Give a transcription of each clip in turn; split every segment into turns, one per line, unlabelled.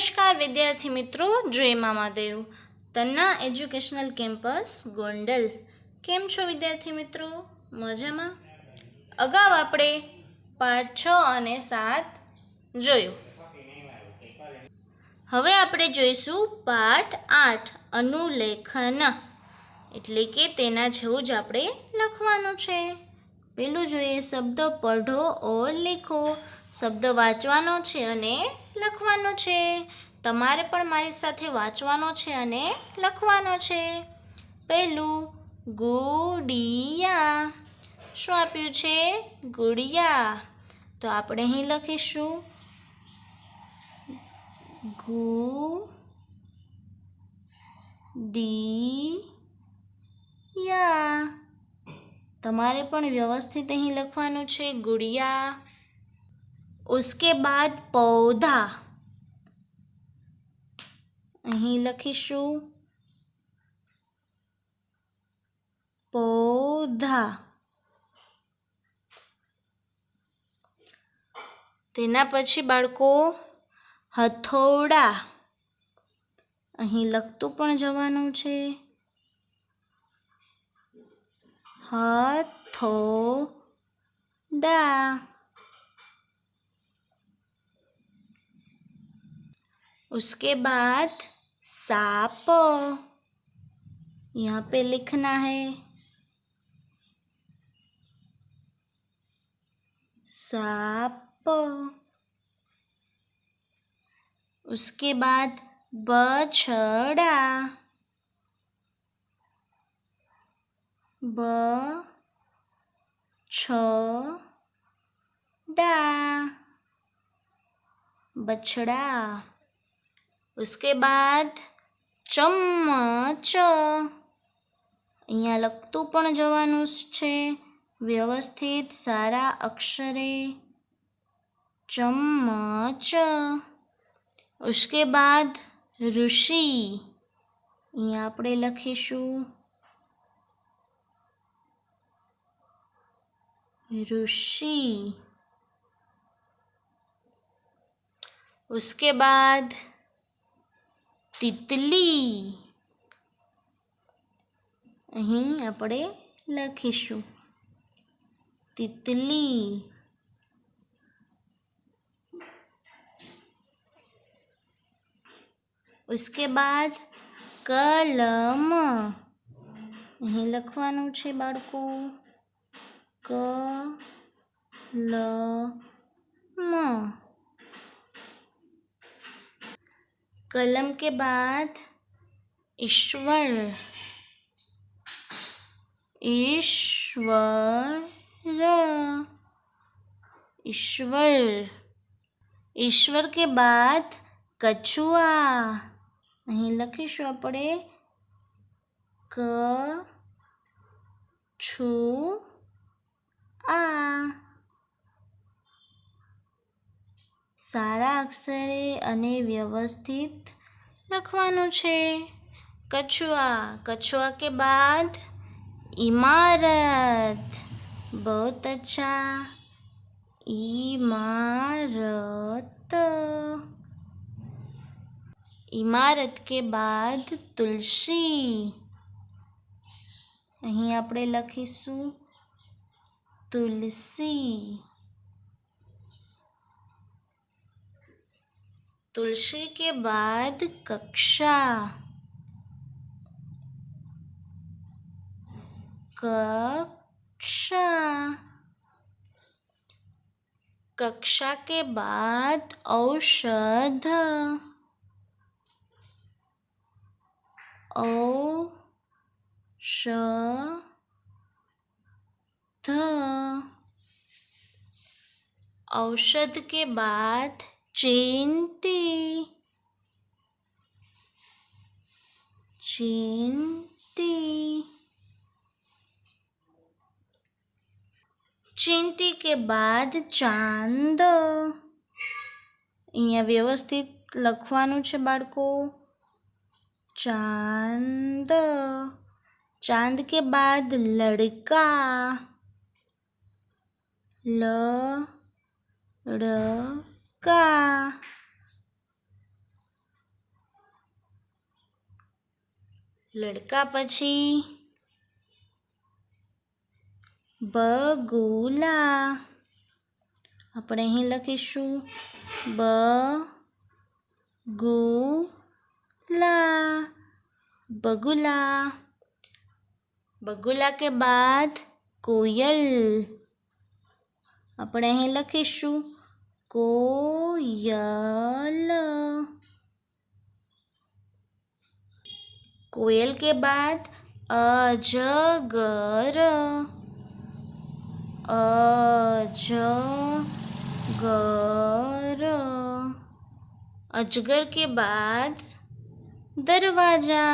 નમસ્કાર વિદ્યાર્થી મિત્રો, જય મામાદેવ. Tanna educational campus Gondal. કેમ છો વિદ્યાર્થી મિત્રો? મજામાં? અગાઉ આપણે પાઠ 6 અને 7 જોયું. હવે આપણે જોઈશું પાઠ 8 અનુલેખન, એટલે કે તેના જેવું જ આપણે લખવાનું છે. પેલું જોઈએ, શબ્દ પઢો ઓર લીખો. શબ્દ વાંચવાનો છે અને લખવાનો છે. તમારે પણ મારી સાથે વાંચવાનો છે અને લખવાનો છે. પહેલું ગુડિયા. શું આપ્યું છે? ગુડિયા. તો આપણે અહીં લખીશું ગુડિયા. તમારે પણ વ્યવસ્થિત અહીં લખવાનું છે ગુડિયા. उसके बाद पौधा. અહીં લખીશું પૌધા. તેના પછી બાળકો હથોડા. અહીં લખતું પણ જવાનું છે હથોડા. उसके बाद सांप. यहाँ पे लिखना है सांप. उसके बाद बछड़ा. बछड़ा. उसके बाद चम्मच. અહીંયા લખતું પણ જવાનું છે વ્યવસ્થિત સારા અક્ષરે ચમ્મચ. उसके बाद ऋषि. અહીંયા આપણે લખીશું ऋषि. उसके बाद तितली. અહીં આપણે લખીશું तितली. उसके बाद कलम. અહીં લખવાનું છે બાળકો कलम. कलम के बाद ईश्वर. ईश्वर. ईश्वर के बाद कछुआ. અહીં લખીશું આપણે કછુઆ. સારા અક્ષરે અને વ્યવસ્થિત લખવાનું છે कछुआ. कछुआ के बाद इमारत. बहुत अच्छा. इमारत. इमारत के बाद तुलसी. અહીં આપણે લખીશું तुलसी. तुलसी के बाद कक्षा. कक्षा. कक्षा के बाद औषध. औषध के बाद चींटी. चींटी के बाद चांद. અહીંયા વ્યવસ્થિત લખવાનું છે બાળકો चांद. चांद के बाद लड़का. लड़का. લડકા પછી બગુલા. આપણે અહીં લખીશું बगुला, बगुला. बगुला के बाद कोयल. આપણે અહીં લખીશું कोयल. कोयल के बाद अजगर. अजगर. अजगर के बाद दरवाजा.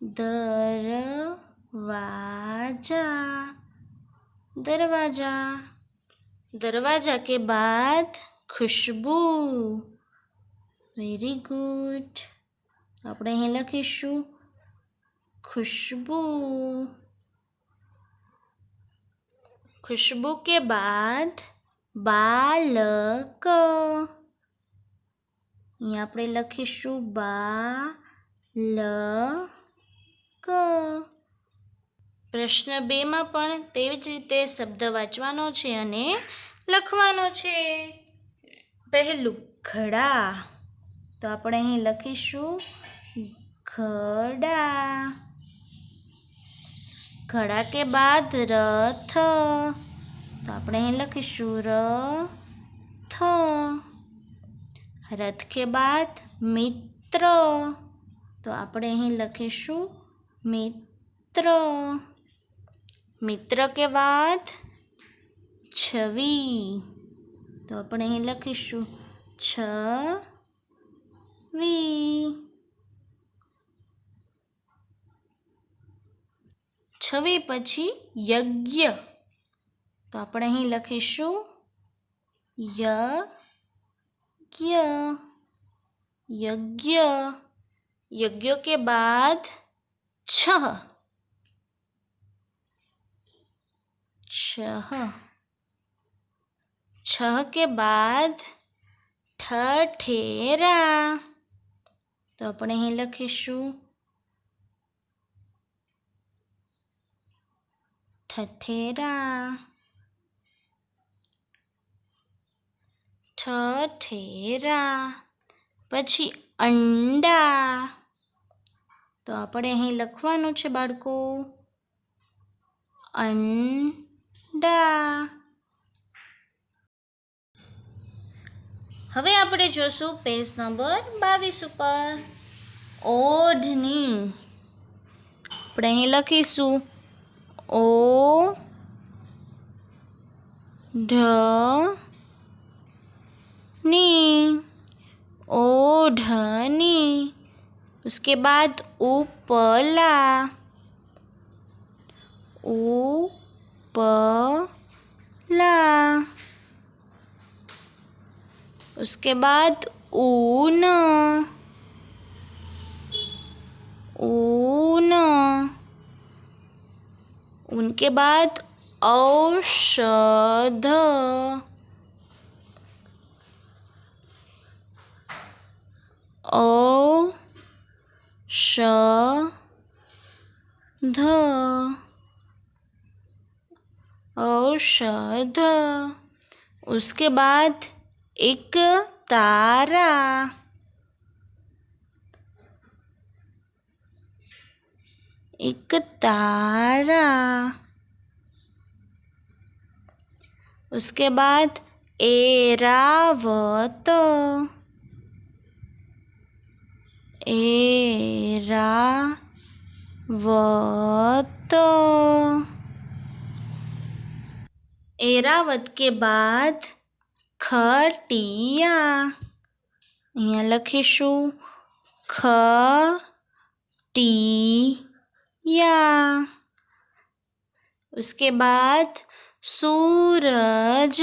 दरवाजा. दरवाजा. दरवाजा के बाद खुशबू. Very good. આપણે અહીં લખીશું खुशबू. खुशबू के बाद बालक. અહીં આપણે લખીશું બાલક. પ્રશ્ન 2માં પણ તેવી જ રીતે શબ્દ વાંચવાનો છે અને લખવાનો છે. પહેલું ઘડા. તો આપણે અહીં લખીશું ઘડા. घड़ा के बाद रथ. तो આપણે અહીં લખીશું रथ. रथ के बाद मित्र. तो આપણે અહીં લખીશું मित्र. मित्र के बाद छवि. तो આપણે અહીં લખીશું छवि. छवि પછી यज्ञ. तो આપણે અહીં લખીશું यज्ञ. यज्ञ. यज्ञ के बाद छह. छह. छह के बाद ठठेरा. तो આપણે અહીં લખીશું ठठेरा. ठठेरा પછી અંડા. તો આપણે અહીં લખવાનું છે બાળકો અંડા. હવે આપણે જોશું પેજ નંબર 22 ઉપર ઓઢણી. આપણે અહીં લખીશું ओढ़नी. ओढ़नी. उसके बाद उपला. उपला. उसके बाद ऊन. ऊन. उनके बाद औषध. औषध. औषध. उसके बाद एक तारा. एक तारा. उसके बाद एरावत. एरावत. एरावत के बाद खटिया. અહીંયા લખીશું खटिया. उसके बाद सूरज.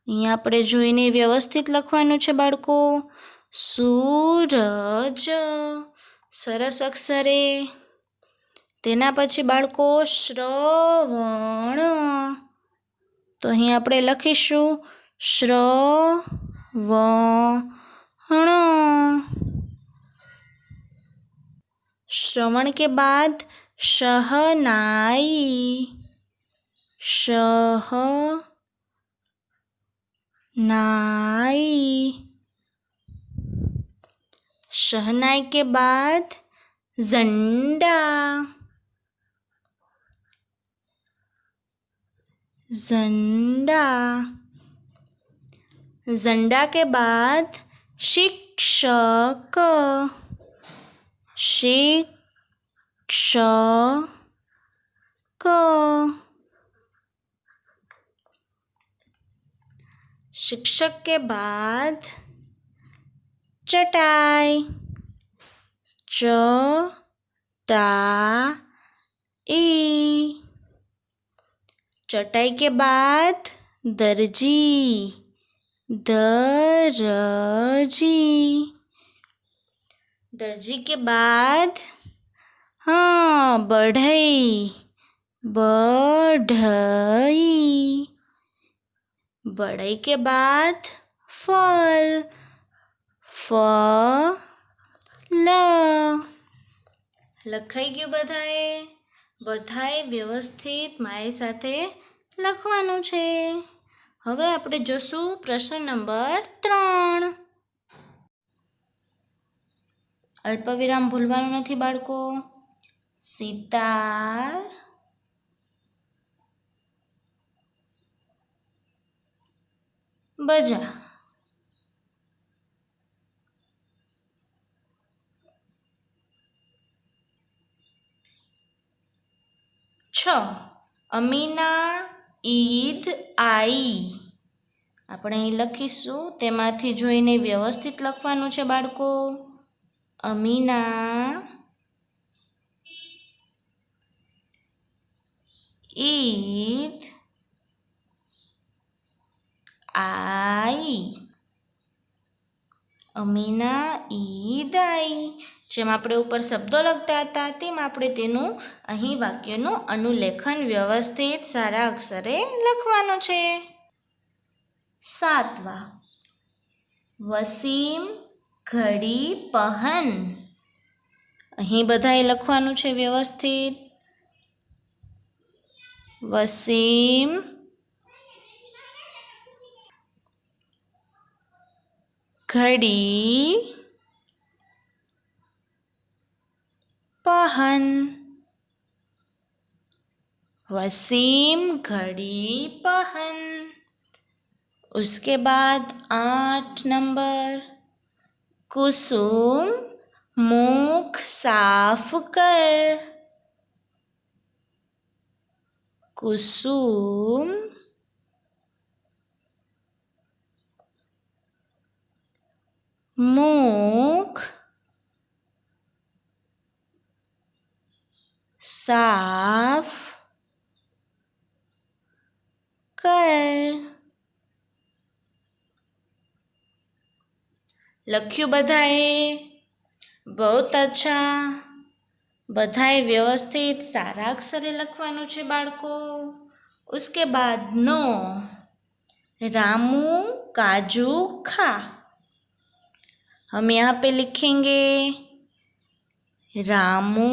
અહીંયા આપણે જોઈને વ્યવસ્થિત લખવાનું છે બાળકો सूरज. સરસ અક્ષરે. તેના પછી બાળકો શ્રવણ. તો અહીં આપણે લખીશું શ્રવણ. श्रवण के बाद शहनाई, शहनाई। शहनाई के बाद झंडा, झंडा। झंडा के बाद शिक्षक, शिक्षक। शिक्षक के बाद चटाई, चटाई। चटाई के बाद दर्जी, दर्जी। दर्जी के बाद बढ़ई, बढ़ई। बढ़ई के बाद फल, फल। લખાઈ ગયું બધાએ? બધાએ વ્યવસ્થિત મારી સાથે લખવાનું છે. હવે આપણે જોશું પ્રશ્ન નંબર 3. અલ્પવિરામ ભૂલવાનું નથી બાળકો. સિતાર, બજા. 6. અમીના ઈદ આઈ. આપણે અહીં લખીશું, તેમાંથી જોઈને વ્યવસ્થિત લખવાનું છે બાળકો. અમીના ઈદ આઈ. અમીના ઈદ આઈ. જેમ આપણે ઉપર શબ્દો લખતા હતા તેમ આપણે તેનું અહીં વાક્યનું અનુલેખન વ્યવસ્થિત સારા અક્ષરે લખવાનું છે. 7. વસીમ ઘડી પહન. અહીં બધાએ લખવાનું છે વ્યવસ્થિત. વસીમ ઘડી पहन. वसीम घड़ी पहन. उसके बाद 8 नंबर, कुसुम मुख साफ कर. कुसुम मुख साफ कर. લખ્યું બધાએ? बहुत अच्छा. બધાએ વ્યવસ્થિત સારા અક્ષરે લખવાનું છે બાળકો. उसके बाद 9. रामू काजू खा. हम यहाँ पे लिखेंगे रामू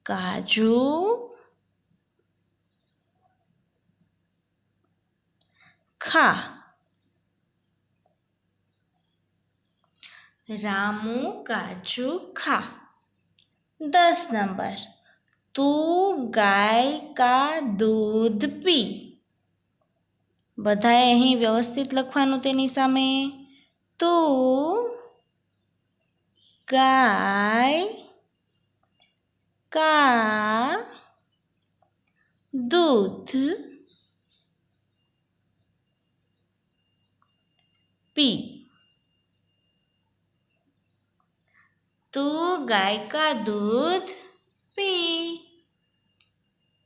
काजू खा. रामू काजू खा. 10 नंबर, तू गाय का दूध पी. બધાએ અહીં વ્યવસ્થિત લખવાનું તેની સામે. તું ગાય का दूध पी. तू गाय का दूध पी.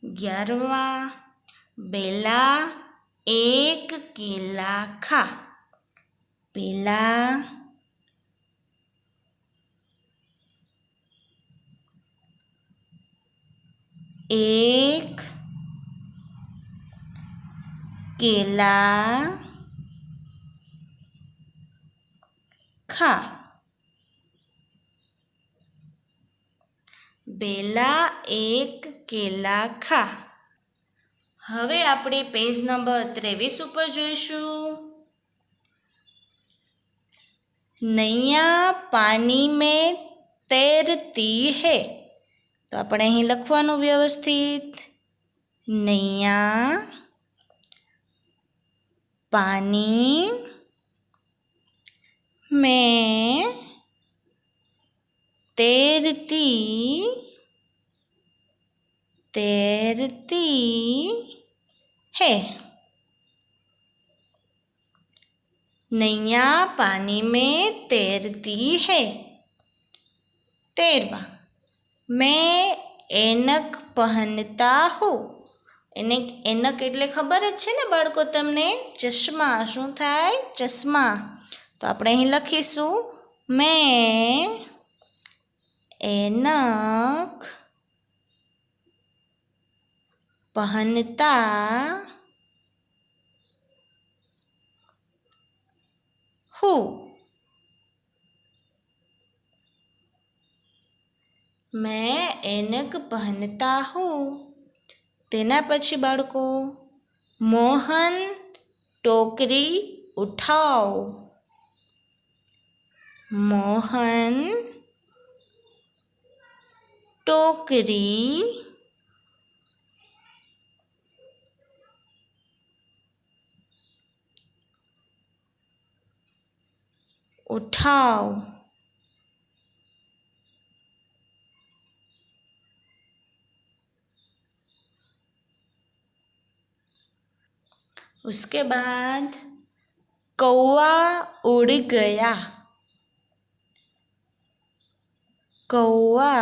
11. बेला एक केला खा. बेला एक केला खा. बेला एक केला खा। हवे આપણે पेज नंबर 23 ઉપર જોઈશું। नैया पानी में तैरती है। तो આપણે અહીં લખવાનું વ્યવસ્થિત, नैया पानी में तैरती है। नैया पानी में तैरती है। तैरवा। मैं ऐनक पहनता हूँ। ऐनक એટલે ખબર જ છે ને બાળકો તમને, ચશ્મા। શું થાય? ચશ્મા। તો આપણે અહીં લખીશું मैं ऐनक पहनता हूँ। मैं ऐनक पहनता हूँ। तेना पछी बाळको, मोहन टोकरी उठाओ। मोहन टोकरी उठाओ। उसके बाद कौवा उड़ गया। कौवा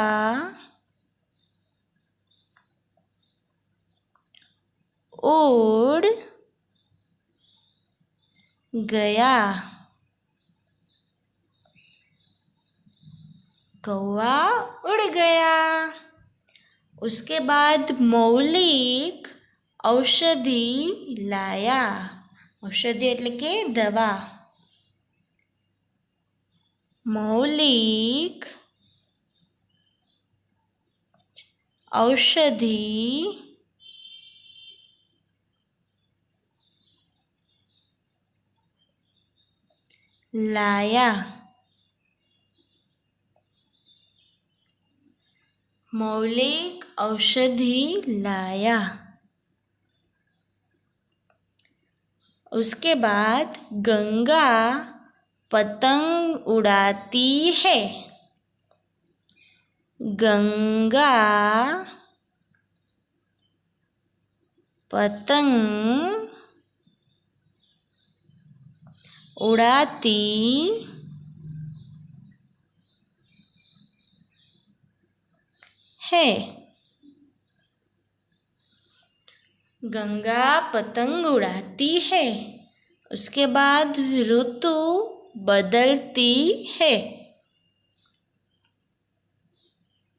उड़ गया। कौवा उड़ गया। उसके बाद मौलिक औषधि लाया। औषधि એટલે કે દવા। मौलिक औषधि लाया। मौलिक औषधि लाया। उसके बाद गंगा पतंग उड़ाती है। गंगा पतंग उड़ाती है। गंगा पतंग उड़ाती है। उसके बाद ऋतु बदलती है।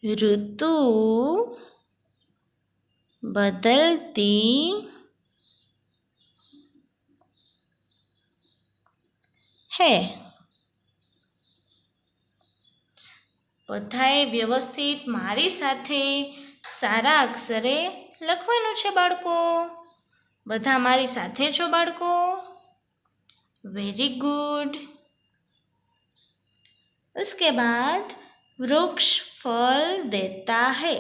ऋतु बदलती है। બધાએ વ્યવસ્થિત મારી સાથે સારા અક્ષરે લખવાનું છે બાળકો। બધા મારી સાથે છો બાળકો? Very good. उसके बाद वृक्ष फल देता है।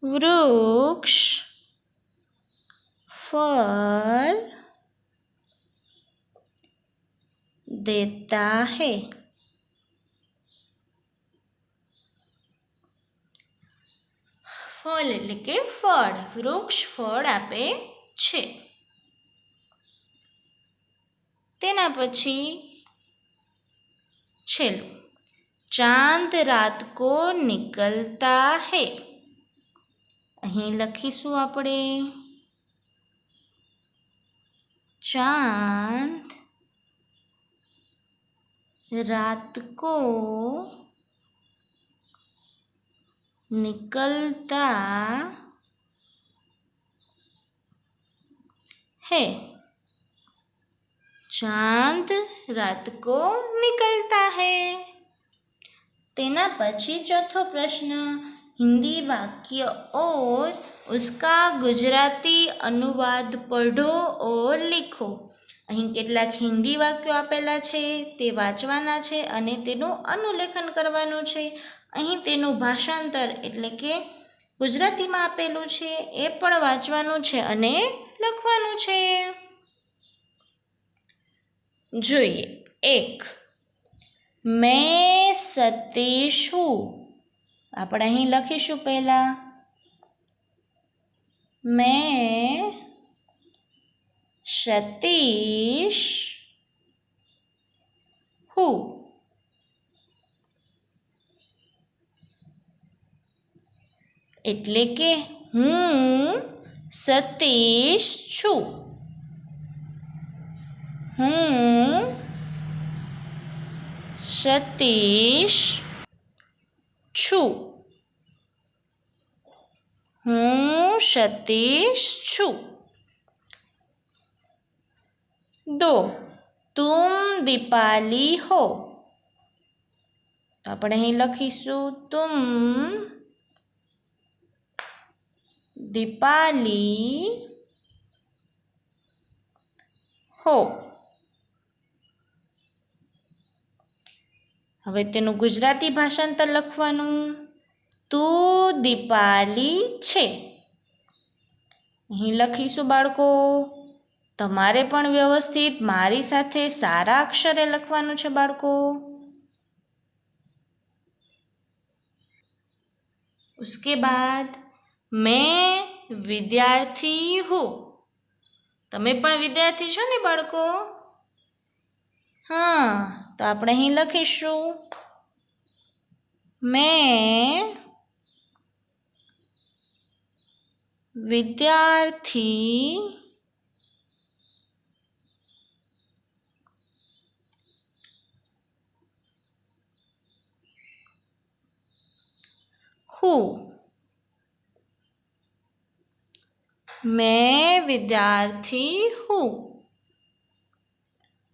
वृक्ष फल देता है। ફળ એટલે કે ફળ, વૃક્ષ ફળ આપે છે। તેના પછી છેલ્લું, ચાંદ રાત કો નિકલતા હૈ। અહીં લખીશું આપણે चांद रात को निकलता है। चांद रात को निकलता है। तेना पछी चौथो प्रश्न, हिंदी वाक्य और उसका गुजराती अनुवाद पढ़ो और लिखो। અહીં કેટલાક હિન્દી વાક્યો આપેલા છે તે વાંચવાના છે અને તેનું અનુલેખન કરવાનું છે. અહીં તેનું ભાષાંતર એટલે કે ગુજરાતીમાં આપેલું છે એ પણ વાંચવાનું છે અને લખવાનું છે. જોઈએ. 1. मैं सतीश हूँ. આપણે અહીં લખીશું પહેલાં मैं सतीश हूँ. એટલે કે હું સતીશ છું. હું સતીશ છું. હું સતીશ છું. 2. तुम दीपाली हो. તો આપણે અહીં લખીશું तुम दीपाली हो. હવે તેનું ગુજરાતી ભાષાંતર લખવાનું. તું દીપાલી છે. અહીં લખીશું બાળકો. તમારે પણ વ્યવસ્થિત મારી સાથે સારા અક્ષરે લખવાનું છે બાળકો. उसके बाद मैं विद्यार्थी हूँ. તમે પણ વિદ્યાર્થી છો ને બાળકો? હા, તો આપણે અહીં લખીશું मैं विद्यार्थी हूँ. मैं विद्यार्थी हूँ.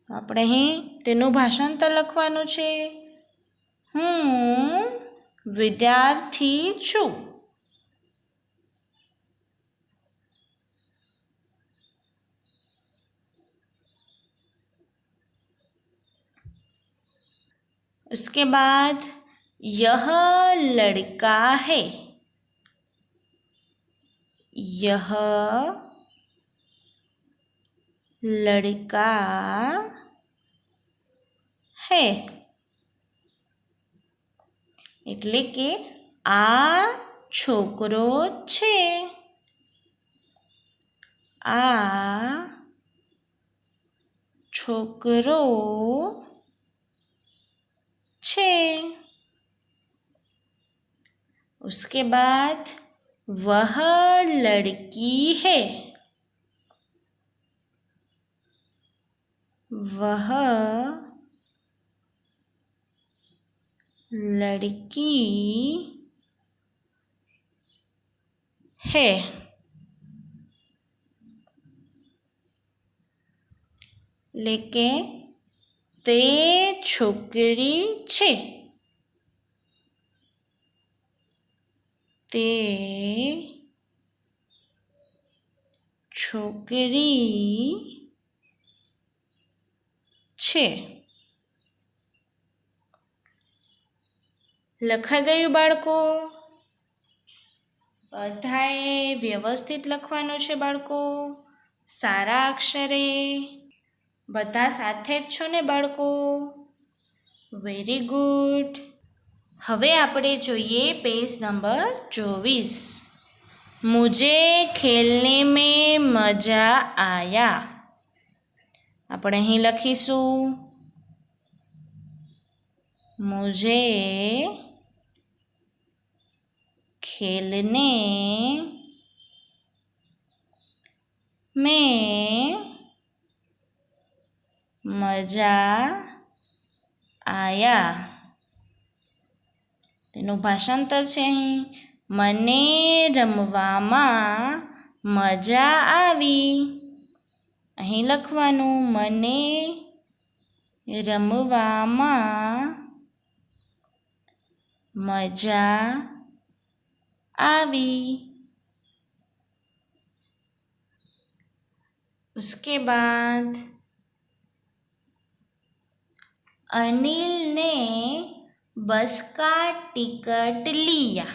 આપણે અહીં તેનું ભાષાંતર લખવાનું છે. હું વિદ્યાર્થી છું. उसके बाद यह लड़का है. यह लड़का है. એટલે કે આ છોકરો છે. આ છોકરો છે. उसके बाद वह लड़की है. वह लड़की है. लेके તે છોકરી છે. તે છોકરી છે. લખાઈ ગયું બાળકો? બધાએ વ્યવસ્થિત લખવાનું છે બાળકો, સારા અક્ષરે. બધા સાથે જ છો ને બાળકો? Very good. હવે આપણે જોઈએ પેજ નંબર 24. मुझे खेलने में मज़ा आया. આપણે અહીં લખીશું मुझे खेलने में મજા આયા. તેનું ભાષાંતર છે અહીં મને રમવામાં મજા આવી. અહીં લખવાનું મને રમવામાં मजा आवी। उसके बाद अनिल ने बस का टिकट लिया।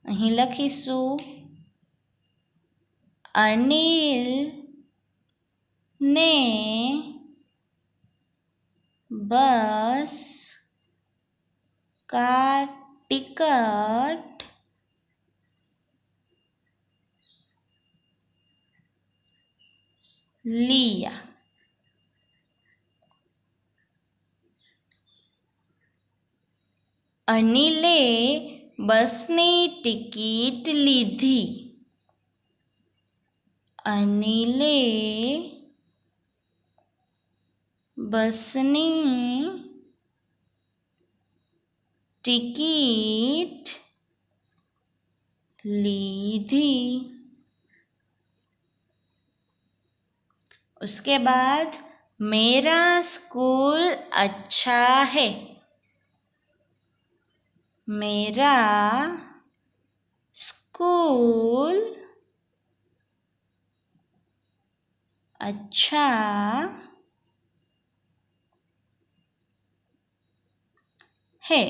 અહીં લખીશું અનિલ ને બસ का टिकट लिया। અનિલે બસની ટિકિટ લીધી। અનિલે બસની टिकट लीधी। उसके बाद मेरा स्कूल अच्छा है। मेरा स्कूल अच्छा है।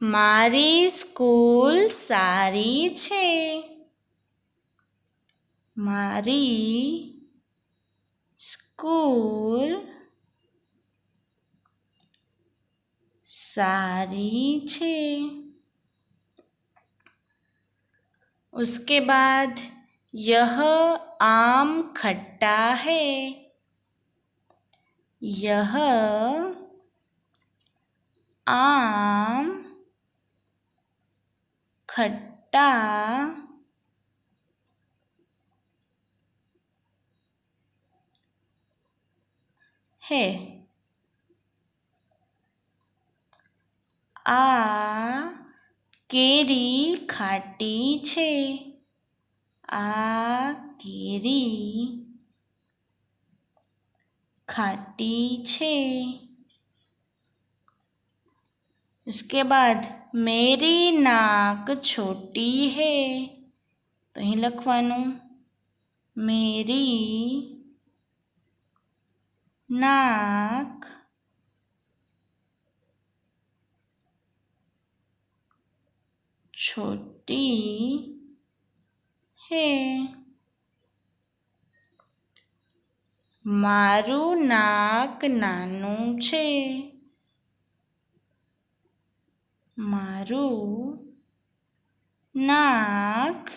મારી સ્કૂલ સારી છે। મારી સ્કૂલ સારી છે। उसके बाद यह आम खट्टा है। यह आम खट्टा है। आ केरी खाटी छे। आ केरी खाटी छे। उसके बाद मेरी नाक छोटी है। तो અહીં લખવાનું मेरी नाक छोटी है। મારું નાક નાનું છે। મારું નાક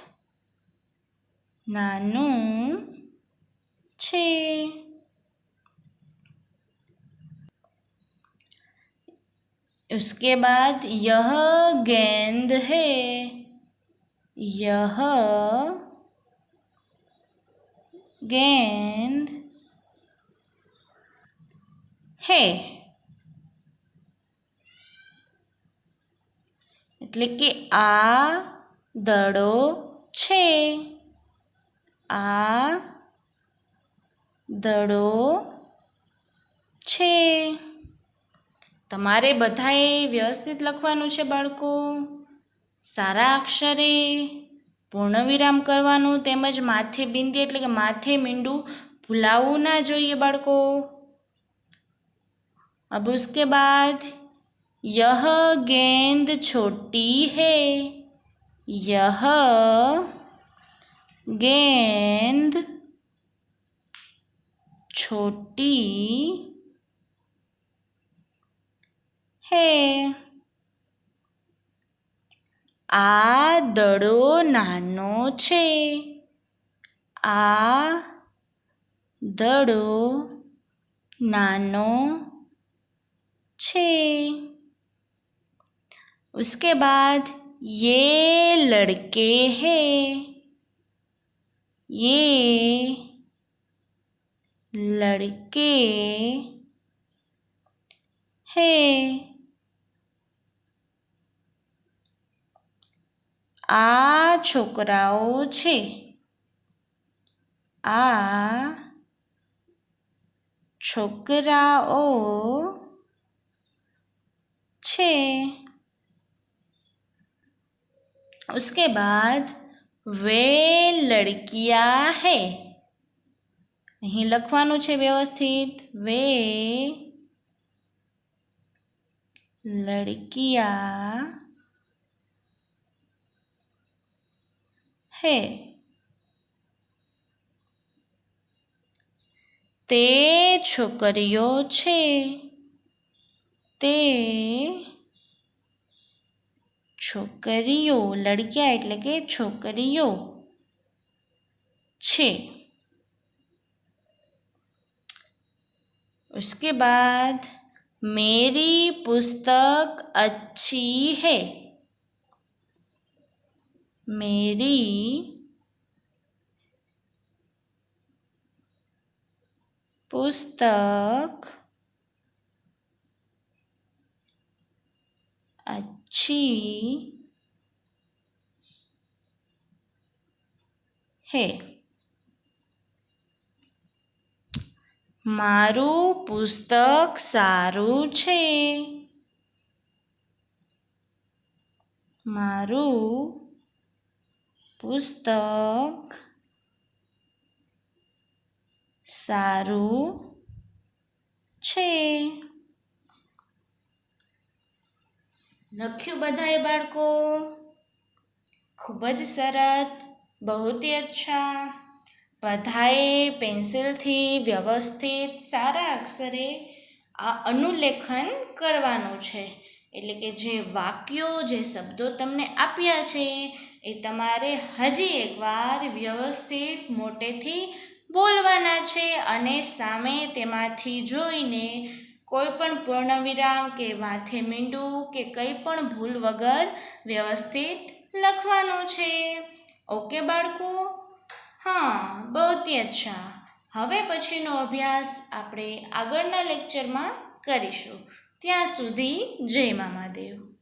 નાનું છે। उसके बाद यह गेंद है। यह गेंद है। એટલે કે આ દડો છે। આ દડો છે। તમારે બધાએ વ્યવસ્થિત લખવાનું છે બાળકો। સારા અક્ષરે પૂર્ણવિરામ કરવાનું તેમજ માથે બિંદી એટલે કે માથે મીંડું ભૂલાવવું ના જોઈએ બાળકો। अब उसके बाद यह गेंद छोटी है। यह गेंद छोटी है। आ दड़ो नानो छे। आ दड़ो नानो छे। उसके बाद ये लड़के हैं। ये लड़के हैं। आ छोकराओ छे। आ છોકરાઓ છે। उसके बाद वे लड़कियां है। અહીં લખવાનું છે વ્યવસ્થિત वे लड़कियां है। તે છોકરીઓ છે। તે છોકરીઓ લડकियां એટલે કે છોકરીઓ છે। उसके बाद मेरी पुस्तक अच्छी है। मेरी पुस्तक अच्छी है। મારું પુસ્તક સારું છે। મારું પુસ્તક સારું છે। લખ્યું બધાએ બાળકો? ખૂબ જ સરસ, બહુત ही अच्छा। બધાએ પેન્સિલથી વ્યવસ્થિત સારા અક્ષરે આ અનુલેખન કરવાનું છે। એટલે કે જે વાક્યો જે શબ્દો તમને આપ્યા છે એ તમારે હજી એકવાર વ્યવસ્થિત મોટેથી બોલવાના છે અને સામે તેમાંથી જોઈને કોઈ પણ પૂર્ણવિરામ કે માથે મીંડું કે કંઈ પણ ભૂલ વગર વ્યવસ્થિત લખવાનું છે। ઓકે બાળકો? હા, બહુત ही अच्छा। હવે પછીનો અભ્યાસ આપણે આગળના લેક્ચરમાં કરીશું। ત્યાં સુધી જય મા મહાદેવ।